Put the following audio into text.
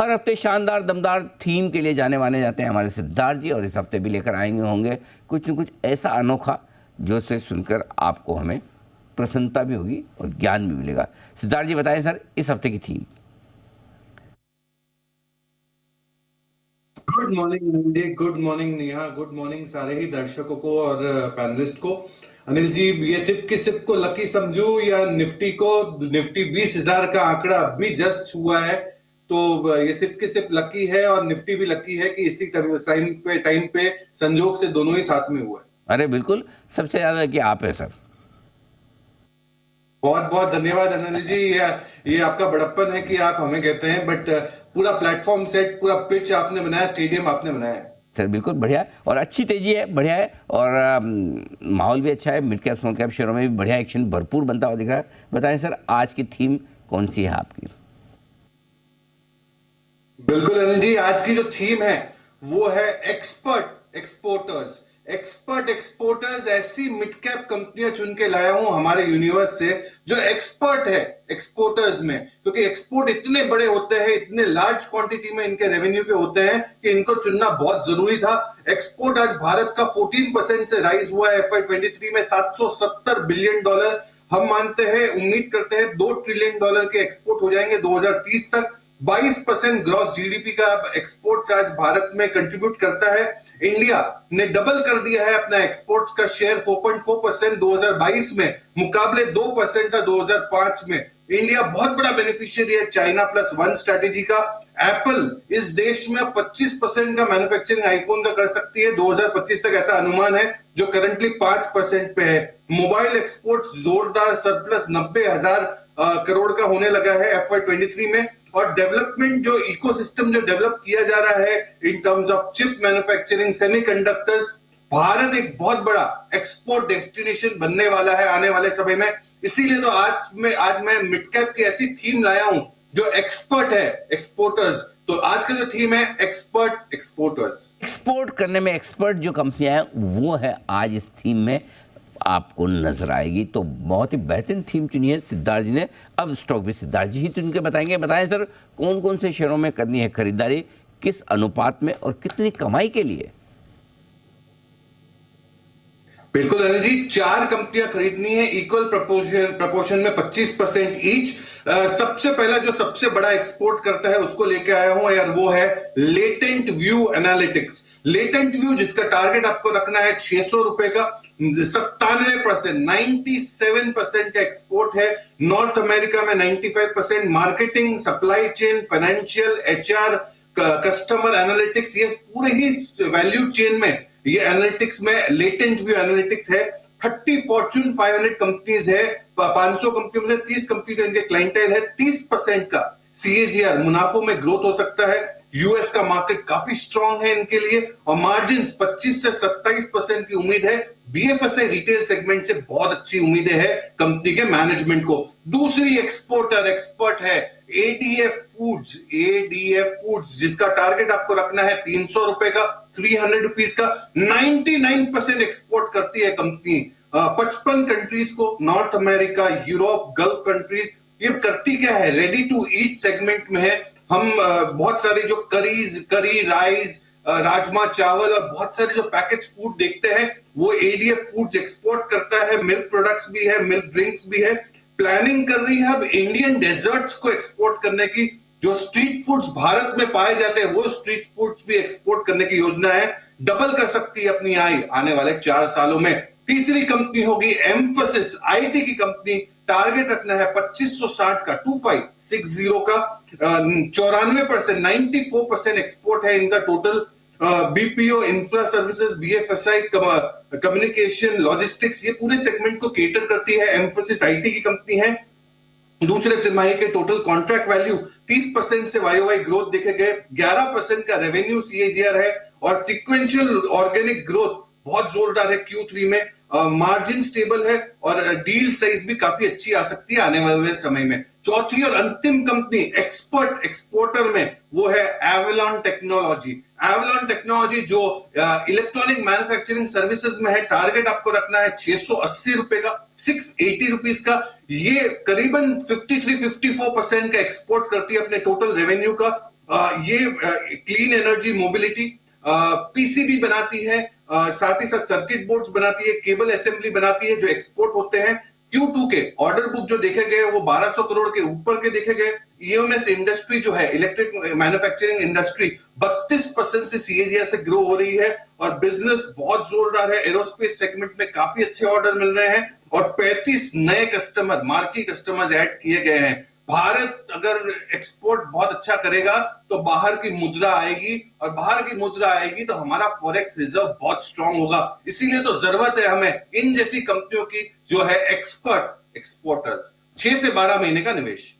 हर हफ्ते शानदार दमदार थीम के लिए जाने माने जाते हैं हमारे सिद्धार्थ जी, और इस हफ्ते भी लेकर आएंगे होंगे कुछ न कुछ ऐसा अनोखा जो से सुनकर आपको हमें प्रसन्नता भी होगी और ज्ञान भी मिलेगा। सिद्धार्थ जी बताएं सर, इस हफ्ते की theme. Good morning Monday, good morning Neha, good morning सारे ही दर्शकों को और पैनलिस्ट को। अनिल जी, ये सिप की सिप को लकी समझू या निफ्टी को? निफ्टी 20,000 का आंकड़ा अभी जस्ट हुआ है, तो ये सिप की सिप लकी है और निफ्टी भी लकी है कि इसी टाइम पे संजोग से दोनों ही साथ में हुआ है। अरे बिल्कुल, सबसे ज्यादा कि आप है सर। बहुत बहुत धन्यवाद अनिल जी, ये आपका बड़प्पन है कि आप हमें कहते हैं, बट पूरा प्लेटफॉर्म सेट, पूरा पिच आपने बनाया, स्टेडियम आपने बनाया सर। बिल्कुल बढ़िया और अच्छी तेजी है, बढ़िया है, और माहौल भी अच्छा है। मिड कैप स्मॉल कैप शेयरों में भी बढ़िया एक्शन भरपूर बनता हुआ दिख रहा है। बताएं सर, आज की थीम कौन सी है आपकी? बिल्कुल अनिल जी, आज की जो थीम है वो है एक्सपर्ट एक्सपोर्टर्स। एक्सपर्ट एक्सपोर्टर्स ऐसी मिड कैप कंपनियां चुन के लाया हूं हमारे यूनिवर्स से जो एक्सपर्ट है एक्सपोर्टर्स में, क्योंकि एक्सपोर्ट इतने बड़े होते हैं, इतने लार्ज क्वांटिटी में इनके रेवेन्यू के होते हैं कि इनको चुनना बहुत जरूरी था। एक्सपोर्ट आज भारत का 14% से राइज हुआ है FY23 में, $770 बिलियन। हम मानते हैं, उम्मीद करते हैं $2 ट्रिलियन के एक्सपोर्ट हो जाएंगे 2030 तक। 22% ग्रॉस जीडीपी का एक्सपोर्ट आज भारत में कंट्रीब्यूट करता है। इंडिया ने डबल कर दिया है अपना एक्सपोर्ट्स का शेयर, 4.4% 2022 में, मुकाबले 2% था 2005 में। इंडिया बहुत बड़ा बेनिफिशियरी है चाइना प्लस वन स्ट्रेटेजी का। एप्पल इस देश में 25% का मैन्युफैक्चरिंग आईफोन का कर सकती है 2025 तक, ऐसा अनुमान है, जो करंटली 5% पे है। मोबाइल एक्सपोर्ट्स जोरदार सरप्लस 90,000 करोड़ का होने लगा है FY23 में। और डेवलपमेंट जो इकोसिस्टम जो डेवलप किया जा रहा है in terms of chip manufacturing, semiconductors, Bharat एक बहुत बड़ा एक्सपोर्ट डेस्टिनेशन बनने वाला है आने वाले समय में। इसीलिए तो आज मैं मिड कैप की ऐसी थीम लाया हूं जो एक्सपर्ट है एक्सपोर्टर्स। तो आज का जो थीम है एक्सपर्ट एक्सपोर्टर्स। एक्सपोर्ट करने में एक्सपर्ट जो कंपनियां हैं वो है आज इस थीम में आपको नजर आएगी। तो बहुत ही बेहतरीन थीम चुनी है सिद्धार्थ जी ने। अब स्टॉक भी सिद्धार्थ जी ही चुन के बताएंगे। बताएं सर, कौन कौन से शेयरों में करनी है खरीदारी, किस अनुपात में और कितनी कमाई के लिए? बिल्कुल अनिल जी, 4 कंपनियां खरीदनी है, इक्वल प्रपोर्शन में 25% ईच। सबसे पहला जो सबसे बड़ा एक्सपोर्ट करता है उसको लेके आया हूं यार, वो है latent view analytics. Latent view जिसका टारगेट आपको रखना है 600 रुपए का, 97%, 97% का एक्सपोर्ट है। नॉर्थ अमेरिका में 95%, marketing, supply chain, financial, HR, customer analytics, ये पूरे ही वैल्यू चेन में ये एनालिटिक्स में लेटेंट व्यू एनालिटिक्स है। 30 फॉर्च्यून 500 कंपनीज है, 500 कंपनियों में 30 कंपनी का इनके क्लाइंटेल है। 30% का CAGR मुनाफों में ग्रोथ हो सकता है। यूएस का मार्केट काफी स्ट्रांग है इनके लिए, और मार्जिन 25 से 27% की उम्मीद है। BFSI रिटेल सेगमेंट से बहुत अच्छी उम्मीदें है कंपनी के मैनेजमेंट को। दूसरी एक्सपोर्टर एक्सपर्ट है ADF फूड्स। ADF फूड्स जिसका टारगेट आपको रखना है 300 रुपए का, 300 रुपीज का। 99% एक्सपोर्ट करती है कंपनी 55 कंट्रीज को, north America, Europe, gulf countries. ये करती क्या है, रेडी टू ईट सेगमेंट में है। हम बहुत सारे जो करी राइस, राजमा चावल और बहुत सारे जो पैकेज फूड देखते हैं वो ADF फूड्स एक्सपोर्ट करता है। मिल्क प्रोडक्ट्स भी है, मिल्क ड्रिंक्स भी है। प्लानिंग कर रही है अब इंडियन डेजर्ट्स को एक्सपोर्ट करने की। जो स्ट्रीट फूड्स भारत में पाए जाते हैं वो स्ट्रीट फूड्स भी एक्सपोर्ट करने की योजना है। डबल कर सकती है अपनी आय आने वाले 4 सालों में। तीसरी कंपनी होगी एम्फसिस, IT की कंपनी। टारगेट रखना है 2560 का, 2560 का। 94%, 94% एक्सपोर्ट है इनका total. BPO, infra services, BFSI, communication, logistics, ये पूरे सेगमेंट को केटर करती है। एम्फसिस IT की कंपनी है। दूसरे तिमाही के टोटल कॉन्ट्रैक्ट वैल्यू 30% से YOY ग्रोथ देखे गए। 11% का रेवेन्यू CAGR है, और सिक्वेंशियल ऑर्गेनिक ग्रोथ बहुत जोरदार है Q3 में। मार्जिन स्टेबल है, और डील साइज भी काफी अच्छी आ सकती है आने वाले समय में। चौथी और अंतिम कंपनी एक्सपर्ट एक्सपोर्टर में वो है एवलॉन टेक्नोलॉजी। एवलॉन टेक्नोलॉजी जो इलेक्ट्रॉनिक मैन्युफैक्चरिंग सर्विसेज में है। टारगेट आपको रखना है 680 रुपए का, 680 रुपीज का। ये करीबन 53-54% का एक्सपोर्ट करती है अपने टोटल रेवेन्यू का। ये क्लीन एनर्जी मोबिलिटी पीसीबी बनाती है, साथ ही साथ सर्किट बोर्ड्स बनाती है, केबल असेंबली बनाती है जो एक्सपोर्ट होते हैं। Q2 के ऑर्डर बुक जो देखे गए वो 1200 करोड़ के ऊपर के देखे गए। ईएमएस इंडस्ट्री जो है, इलेक्ट्रिक मैन्युफैक्चरिंग इंडस्ट्री 32% से सीएजीआर से ग्रो हो रही है और बिजनेस बहुत जोरदार है। एरोस्पेस सेगमेंट में काफी अच्छे ऑर्डर मिल रहे हैं और 35 नए कस्टमर, मार्की कस्टमर्स ऐड किए गए हैं। भारत अगर एक्सपोर्ट बहुत अच्छा करेगा तो बाहर की मुद्रा आएगी और बाहर की मुद्रा आएगी तो हमारा फॉरेक्स रिजर्व बहुत स्ट्रांग होगा। इसीलिए तो जरूरत है हमें इन जैसी कंपनियों की जो है एक्सपर्ट एक्सपोर्टर्स। 6 से 12 महीने का निवेश।